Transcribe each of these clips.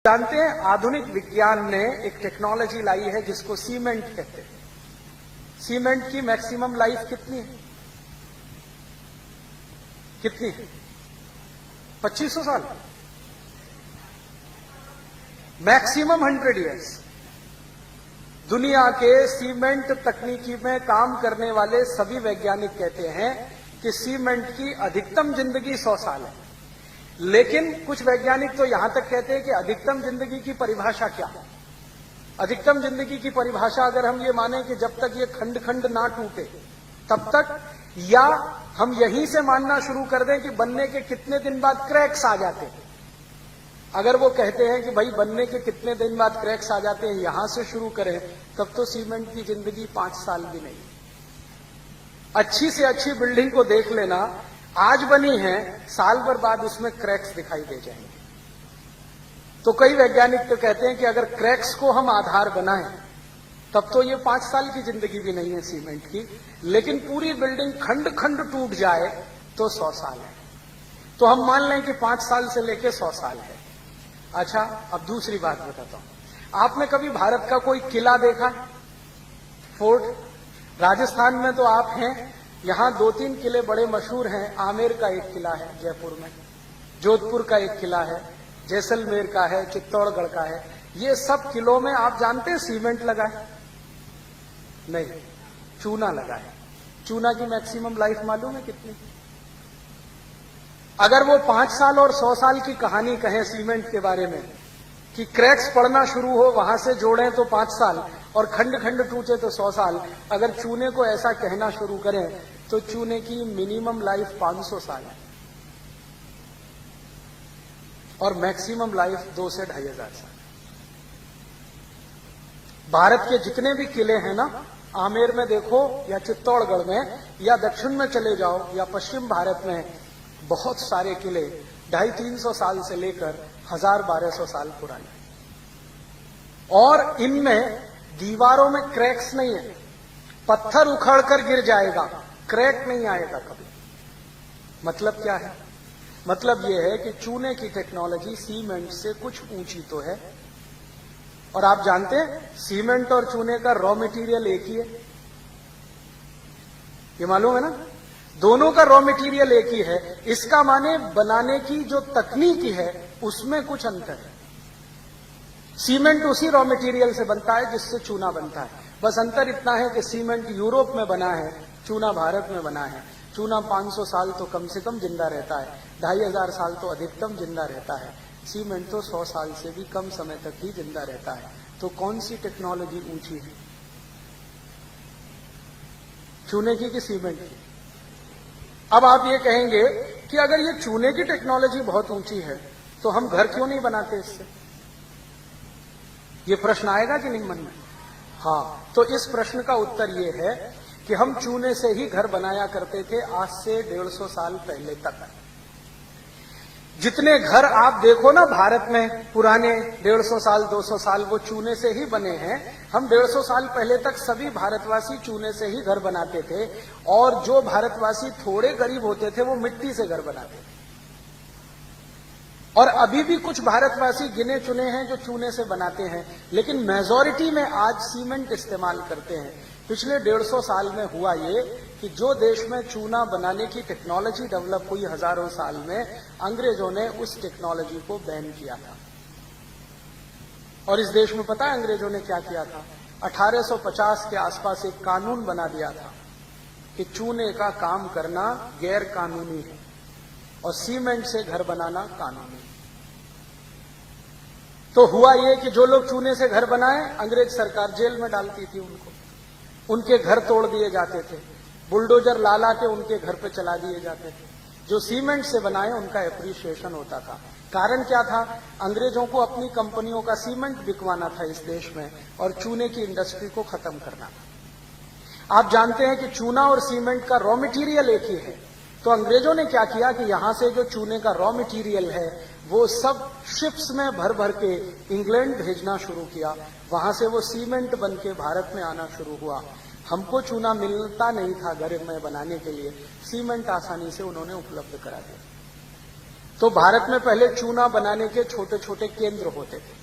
जानते हैं आधुनिक विज्ञान ने एक टेक्नोलॉजी लाई है जिसको सीमेंट कहते हैं। सीमेंट की मैक्सिमम लाइफ कितनी है? कितनी है? 2500 साल, मैक्सिमम 100 इयर्स। दुनिया के सीमेंट तकनीकी में काम करने वाले सभी वैज्ञानिक कहते हैं कि सीमेंट की अधिकतम जिंदगी 100 साल है। लेकिन कुछ वैज्ञानिक तो यहां तक कहते हैं कि अधिकतम जिंदगी की परिभाषा क्या है? अधिकतम जिंदगी की परिभाषा अगर हम ये माने कि जब तक ये खंड खंड ना टूटे तब तक, या हम यहीं से मानना शुरू कर दें कि बनने के कितने दिन बाद क्रैक्स आ जाते हैं। अगर वो कहते हैं कि भाई बनने के कितने दिन बाद क्रैक्स आ जाते हैं, यहां से शुरू करें, तब तो सीमेंट की जिंदगी 5 साल भी नहीं। अच्छी से अच्छी बिल्डिंग को देख लेना, आज बनी है, साल भर बाद उसमें क्रैक्स दिखाई दे जाएंगे। तो कई वैज्ञानिक तो कहते हैं कि अगर क्रैक्स को हम आधार बनाएं तब तो ये 5 साल की जिंदगी भी नहीं है सीमेंट की, लेकिन पूरी बिल्डिंग खंड खंड टूट जाए तो 100 साल है। तो हम मान लें कि 5 साल से लेकर 100 साल है। अच्छा, अब दूसरी बात बताता हूं। आपने कभी भारत का कोई किला देखा? फोर्ट? राजस्थान में तो आप हैं, यहां 2-3 किले बड़े मशहूर हैं। आमेर का एक किला है जयपुर में, जोधपुर का एक किला है, जैसलमेर का है, चित्तौड़गढ़ का है। ये सब किलों में आप जानते हैं सीमेंट लगा है? नहीं, चूना लगा है। चूना की मैक्सिमम लाइफ मालूम है कितनी? अगर वो 5 साल और 100 साल की कहानी कहें सीमेंट के बारे में कि क्रैक्स पड़ना शुरू हो, वहां से जोड़ें तो 5 साल और खंड खंड टूटे तो 100 साल, अगर चूने को ऐसा कहना शुरू करें तो चूने की मिनिमम लाइफ 500 साल है और मैक्सिमम लाइफ 2 से 2500 साल। भारत के जितने भी किले हैं ना, आमेर में देखो या चित्तौड़गढ़ में या दक्षिण में चले जाओ या पश्चिम भारत में, बहुत सारे किले 250-300 साल से लेकर 1000-1200 साल पुराने, और इनमें दीवारों में क्रैक्स नहीं है। पत्थर उखड़कर गिर जाएगा, क्रैक नहीं आएगा कभी। मतलब क्या है? मतलब यह है कि चूने की टेक्नोलॉजी सीमेंट से कुछ ऊंची तो है। और आप जानते हैं सीमेंट और चूने का रॉ मटेरियल एक ही है, ये मालूम है ना? दोनों का रॉ मटेरियल एक ही है। इसका माने बनाने की जो तकनीकी है उसमें कुछ अंतर है। सीमेंट उसी रॉ मटेरियल से बनता है जिससे चूना बनता है, बस अंतर इतना है कि सीमेंट यूरोप में बना है, चूना भारत में बना है। चूना 500 साल तो कम से कम जिंदा रहता है, 2500 साल तो अधिकतम जिंदा रहता है। सीमेंट तो 100 साल से भी कम समय तक ही जिंदा रहता है। तो कौन सी टेक्नोलॉजी ऊंची है, चूने की कि सीमेंट की? अब आप ये कहेंगे कि अगर ये चूने की टेक्नोलॉजी बहुत ऊंची है तो हम घर क्यों नहीं बनाते इससे? ये प्रश्न आएगा कि नहीं मन में? हाँ, तो इस प्रश्न का उत्तर ये है कि हम चूने से ही घर बनाया करते थे आज से 150 साल पहले तक। जितने घर आप देखो ना भारत में पुराने 150 साल 200 साल, वो चूने से ही बने हैं। हम 150 साल पहले तक सभी भारतवासी चूने से ही घर बनाते थे, और जो भारतवासी थोड़े गरीब होते थे वो मिट्टी से घर बनाते थे। और अभी भी कुछ भारतवासी गिने चुने हैं जो चूने से बनाते हैं, लेकिन मेजॉरिटी में आज सीमेंट इस्तेमाल करते हैं। पिछले 150 साल में हुआ ये कि जो देश में चूना बनाने की टेक्नोलॉजी डेवलप हुई हजारों साल में, अंग्रेजों ने उस टेक्नोलॉजी को बैन किया था। और इस देश में पता है अंग्रेजों ने क्या किया था? 1850 के आसपास एक कानून बना दिया था कि चूने का काम करना गैर कानूनी है और सीमेंट से घर बनाना कानूनी है। तो हुआ ये कि जो लोग चूने से घर बनाए, अंग्रेज सरकार जेल में डालती थी उनको, उनके घर तोड़ दिए जाते थे, बुलडोजर ला ला के उनके घर पे चला दिए जाते थे। जो सीमेंट से बनाए उनका एप्रिसिएशन होता था। कारण क्या था? अंग्रेजों को अपनी कंपनियों का सीमेंट बिकवाना था इस देश में और चूने की इंडस्ट्री को खत्म करना था। आप जानते हैं कि चूना और सीमेंट का रॉ मटेरियल एक ही है। तो अंग्रेजों ने क्या किया कि यहां से जो चूने का रॉ मटेरियल है वो सब शिप्स में भर भर के इंग्लैंड भेजना शुरू किया। वहां से वो सीमेंट बन के भारत में आना शुरू हुआ। हमको चूना मिलता नहीं था घर में बनाने के लिए, सीमेंट आसानी से उन्होंने उपलब्ध करा दिया। तो भारत में पहले चूना बनाने के छोटे छोटे केंद्र होते थे,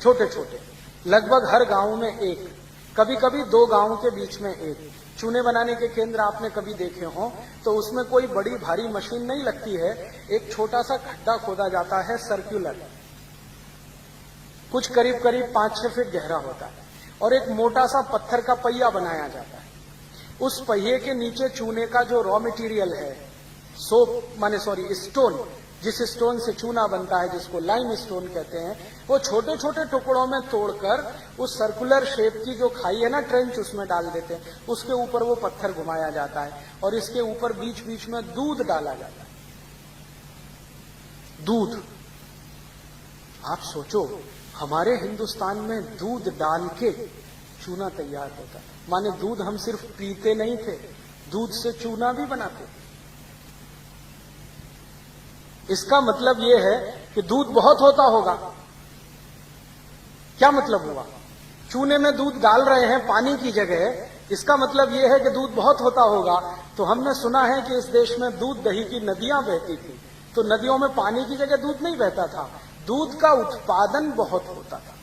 छोटे छोटे, लगभग हर गांव में एक, कभी कभी 2 गांव के बीच में एक चूने बनाने के केंद्र आपने कभी देखे हो तो उसमें कोई बड़ी भारी मशीन नहीं लगती है, एक छोटा सा गड्ढा खोदा जाता है सर्कुलर, कुछ करीब करीब 5-6 फीट गहरा होता है, और एक मोटा सा पत्थर का पहिया बनाया जाता है। उस पहिए के नीचे चूने का जो रॉ मटेरियल है, स्टोन, जिस स्टोन से चूना बनता है, जिसको लाइम स्टोन कहते हैं, वो छोटे छोटे टुकड़ों में तोड़कर उस सर्कुलर शेप की जो खाई है ना, ट्रेंच, उसमें डाल देते हैं। उसके ऊपर वो पत्थर घुमाया जाता है और इसके ऊपर बीच बीच में दूध डाला जाता है। दूध, आप सोचो, हमारे हिंदुस्तान में दूध डाल के चूना तैयार होता है। माने दूध हम सिर्फ पीते नहीं थे, दूध से चूना भी बनाते थे। इसका मतलब यह है कि दूध बहुत होता होगा। क्या मतलब हुआ? चूने में दूध डाल रहे हैं पानी की जगह, इसका मतलब यह है कि दूध बहुत होता होगा। तो हमने सुना है कि इस देश में दूध दही की नदियां बहती थी, तो नदियों में पानी की जगह दूध नहीं बहता था, दूध का उत्पादन बहुत होता था।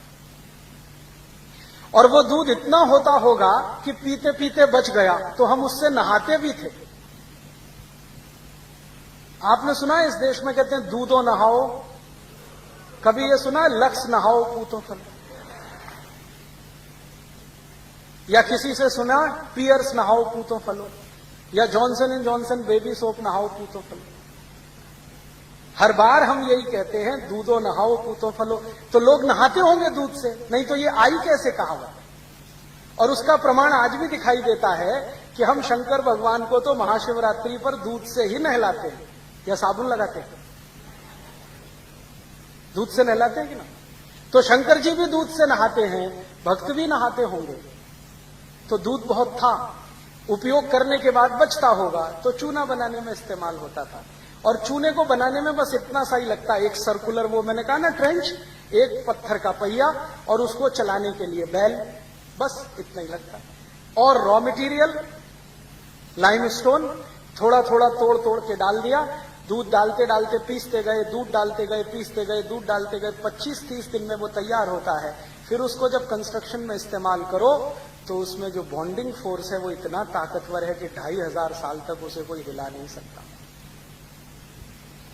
और वो दूध इतना होता होगा कि पीते पीते बच गया तो हम उससे नहाते भी थे। आपने सुना है इस देश में कहते हैं दूधो नहाओ, कभी ये सुना है लक्स नहाओ पूतो फल, या किसी से सुना पियर्स नहाओ पूतो फलो, या Johnson and Johnson baby soap नहाओ पूतो फलो? हर बार हम यही कहते हैं दूधो नहाओ पूतो फलो। तो लोग नहाते होंगे दूध से, नहीं तो ये आई कैसे कहावत? और उसका प्रमाण आज भी दिखाई देता है कि हम शंकर भगवान को तो महाशिवरात्रि पर दूध से ही नहलाते हैं, या साबुन लगाते हैं, दूध से नहलाते हैं कि ना? तो शंकर जी भी दूध से नहाते हैं, भक्त भी नहाते होंगे। तो दूध बहुत था, उपयोग करने के बाद बचता होगा तो चूना बनाने में इस्तेमाल होता था। और चूने को बनाने में बस इतना सा ही लगता है, एक सर्कुलर, वो मैंने कहा ना ट्रेंच, एक पत्थर का पहिया और उसको चलाने के लिए बैल, बस इतना ही लगता है। और रॉ मटेरियल लाइमस्टोन थोड़ा थोड़ा तोड़ तोड़ के डाल दिया, दूध डालते डालते पीसते गए, दूध डालते गए, पीसते गए, दूध डालते गए, 25-30 दिन में वो तैयार होता है। फिर उसको जब कंस्ट्रक्शन में इस्तेमाल करो तो उसमें जो बॉन्डिंग फोर्स है वो इतना ताकतवर है कि 2500 साल तक उसे कोई हिला नहीं सकता।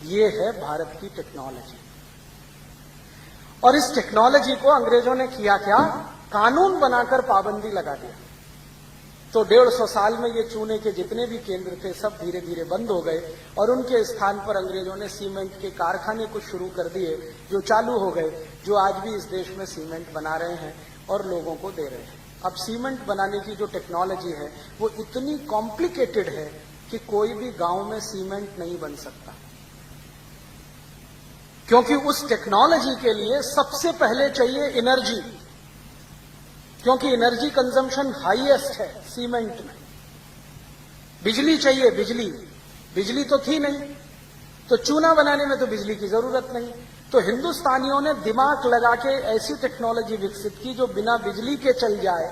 ये है भारत की टेक्नोलॉजी। और इस टेक्नोलॉजी को अंग्रेजों ने किया क्या? कानून बनाकर पाबंदी लगा दिया। तो 150 साल में ये चूने के जितने भी केंद्र थे सब धीरे धीरे बंद हो गए और उनके स्थान पर अंग्रेजों ने सीमेंट के कारखाने कुछ शुरू कर दिए, जो चालू हो गए, जो आज भी इस देश में सीमेंट बना रहे हैं और लोगों को दे रहे हैं। अब सीमेंट बनाने की जो टेक्नोलॉजी है वो इतनी कॉम्प्लिकेटेड है कि कोई भी गांव में सीमेंट नहीं बन सकता, क्योंकि उस टेक्नोलॉजी के लिए सबसे पहले चाहिए एनर्जी, क्योंकि एनर्जी कंजम्पशन हाईएस्ट है सीमेंट में। बिजली चाहिए, बिजली तो थी नहीं, तो चूना बनाने में तो बिजली की जरूरत नहीं। तो हिंदुस्तानियों ने दिमाग लगा के ऐसी टेक्नोलॉजी विकसित की जो बिना बिजली के चल जाए,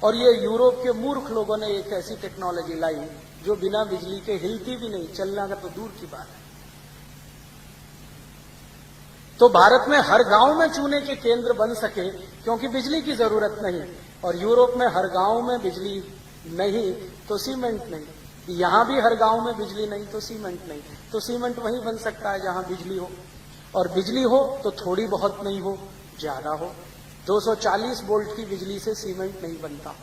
और ये यूरोप के मूर्ख लोगों ने एक ऐसी टेक्नोलॉजी लाई जो बिना बिजली के हिलती भी नहीं, चलना का तो दूर की बात है। तो भारत में हर गांव में चूने के केंद्र बन सके क्योंकि बिजली की जरूरत नहीं, और यूरोप में हर गांव में बिजली नहीं तो सीमेंट नहीं। यहां भी हर गांव में बिजली नहीं तो सीमेंट नहीं, तो सीमेंट वहीं बन सकता है जहां बिजली हो, और बिजली हो तो थोड़ी बहुत नहीं हो, ज्यादा हो। 240 वोल्ट की बिजली से सीमेंट नहीं बनता।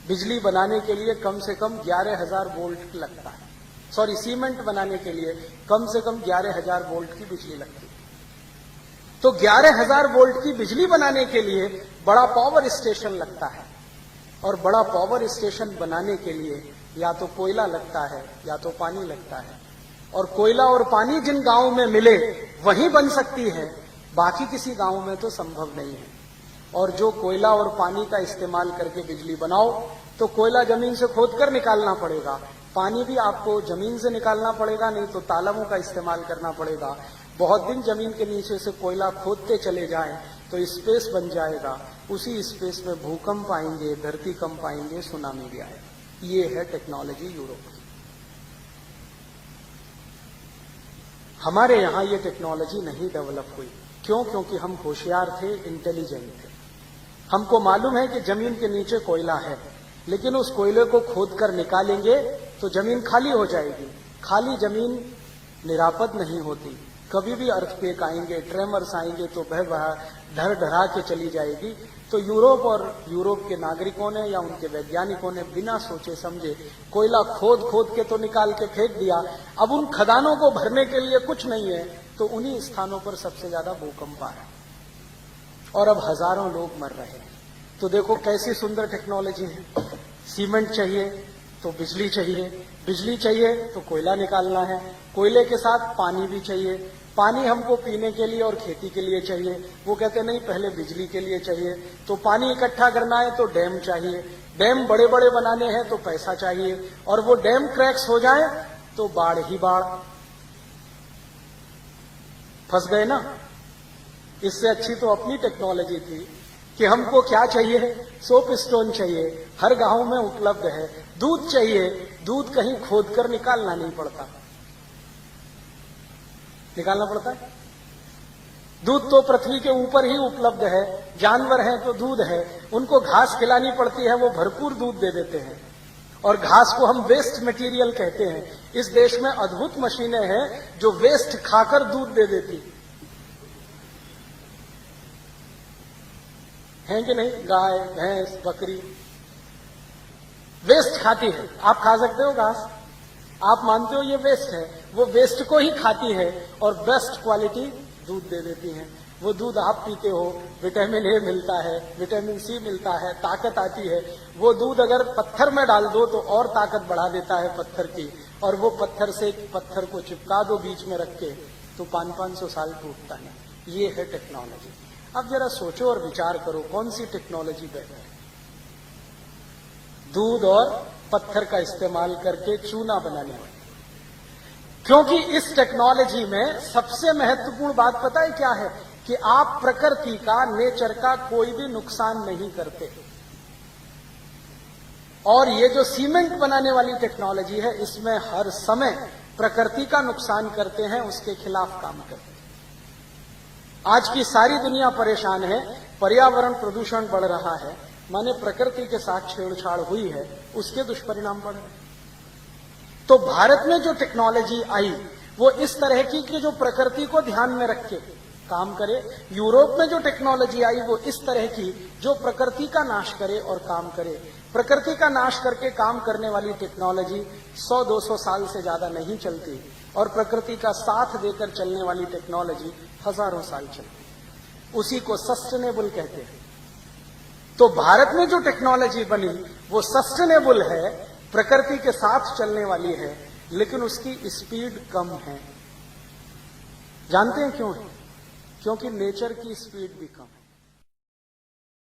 बिजली बनाने के लिए कम से कम 11,000 वोल्ट लगता है। सीमेंट बनाने के लिए कम से कम 11,000 वोल्ट की बिजली लगती है। तो 11,000 वोल्ट की बिजली बनाने के लिए बड़ा पावर स्टेशन लगता है, और बड़ा पावर स्टेशन बनाने के लिए या तो कोयला लगता है या तो पानी लगता है, और कोयला और पानी जिन गांवों में मिले वहीं बन सकती है, बाकी किसी गांव में तो संभव नहीं है। और जो कोयला और पानी का इस्तेमाल करके बिजली बनाओ तो कोयला जमीन से खोदकर निकालना पड़ेगा, पानी भी आपको जमीन से निकालना पड़ेगा, नहीं तो तालाबों का इस्तेमाल करना पड़ेगा। बहुत दिन जमीन के नीचे से कोयला खोदते चले जाएं तो स्पेस बन जाएगा, उसी स्पेस में भूकंप आएंगे, धरती कंप आएंगे, सुनामी भी आएगा। ये है टेक्नोलॉजी यूरोप की। हमारे यहां ये टेक्नोलॉजी नहीं डेवलप हुई। क्यों? क्योंकि हम होशियार थे, इंटेलिजेंट थे। हमको मालूम है कि जमीन के नीचे कोयला है, लेकिन उस कोयले को खोद कर निकालेंगे तो जमीन खाली हो जाएगी। खाली जमीन निरापद नहीं होती, कभी भी अर्थक्वेक आएंगे, ट्रेमर्स आएंगे तो ढर ढरा के चली जाएगी। तो यूरोप और यूरोप के नागरिकों ने या उनके वैज्ञानिकों ने बिना सोचे समझे कोयला खोद खोद के तो निकाल के फेंक दिया। अब उन खदानों को भरने के लिए कुछ नहीं है, तो उन्हीं स्थानों पर सबसे ज्यादा भूकंप आ रहा है और अब हजारों लोग मर रहे हैं। तो देखो कैसी सुंदर टेक्नोलॉजी है। सीमेंट चाहिए तो बिजली चाहिए, बिजली चाहिए तो कोयला निकालना है, कोयले के साथ पानी भी चाहिए। पानी हमको पीने के लिए और खेती के लिए चाहिए। वो कहते नहीं, पहले बिजली के लिए चाहिए। तो पानी इकट्ठा करना है तो डैम चाहिए, डैम बड़े बड़े बनाने हैं तो पैसा चाहिए, और वो डैम क्रैक्स हो जाए तो बाढ़ ही बाढ़। फंस गए ना। इससे अच्छी तो अपनी टेक्नोलॉजी थी कि हमको क्या चाहिए, सोप स्टोन चाहिए, हर गांव में उपलब्ध है। दूध चाहिए, दूध कहीं खोद कर निकालना नहीं पड़ता, निकालना पड़ता है। दूध तो पृथ्वी के ऊपर ही उपलब्ध है। जानवर हैं तो दूध है, उनको घास खिलानी पड़ती है, वो भरपूर दूध दे देते हैं। और घास को हम वेस्ट मटेरियल कहते हैं। इस देश में अद्भुत मशीनें हैं जो वेस्ट खाकर दूध दे देती हैं कि नहीं। गाय, भैंस, बकरी वेस्ट खाती है। आप खा सकते हो घास, आप मानते हो ये वेस्ट है, वो वेस्ट को ही खाती है और बेस्ट क्वालिटी दूध दे देती हैं। वो दूध आप पीते हो, विटामिन ए मिलता है, विटामिन सी मिलता है, ताकत आती है। वो दूध अगर पत्थर में डाल दो तो और ताकत बढ़ा देता है पत्थर की, और वो पत्थर से पत्थर को चिपका दो बीच में रख के तो 500-500 साल टूटता नहीं। ये है टेक्नोलॉजी। अब जरा सोचो और विचार करो, कौन सी टेक्नोलॉजी बेहतर है? दूध और पत्थर का इस्तेमाल करके चूना बनाने वाली। क्योंकि इस टेक्नोलॉजी में सबसे महत्वपूर्ण बात पता है क्या है? कि आप प्रकृति का, नेचर का कोई भी नुकसान नहीं करते। और ये जो सीमेंट बनाने वाली टेक्नोलॉजी है, इसमें हर समय प्रकृति का नुकसान करते हैं, उसके खिलाफ काम करते हैं। आज की सारी दुनिया परेशान है, पर्यावरण प्रदूषण बढ़ रहा है, माने प्रकृति के साथ छेड़छाड़ हुई है, उसके दुष्परिणाम बढ़ रहे हैं। तो भारत में जो टेक्नोलॉजी आई वो इस तरह की कि जो प्रकृति को ध्यान में रख के काम करे। यूरोप में जो टेक्नोलॉजी आई वो इस तरह की जो प्रकृति का नाश करे और काम करे। प्रकृति का नाश करके काम करने वाली टेक्नोलॉजी 100-200 साल से ज्यादा नहीं चलती, और प्रकृति का साथ देकर चलने वाली टेक्नोलॉजी हजारों साल चलती। उसी को सस्टेनेबल कहते हैं। तो भारत में जो टेक्नोलॉजी बनी वो सस्टेनेबल है, प्रकृति के साथ चलने वाली है, लेकिन उसकी स्पीड कम है। जानते हैं क्यों है? क्योंकि नेचर की स्पीड भी कम है।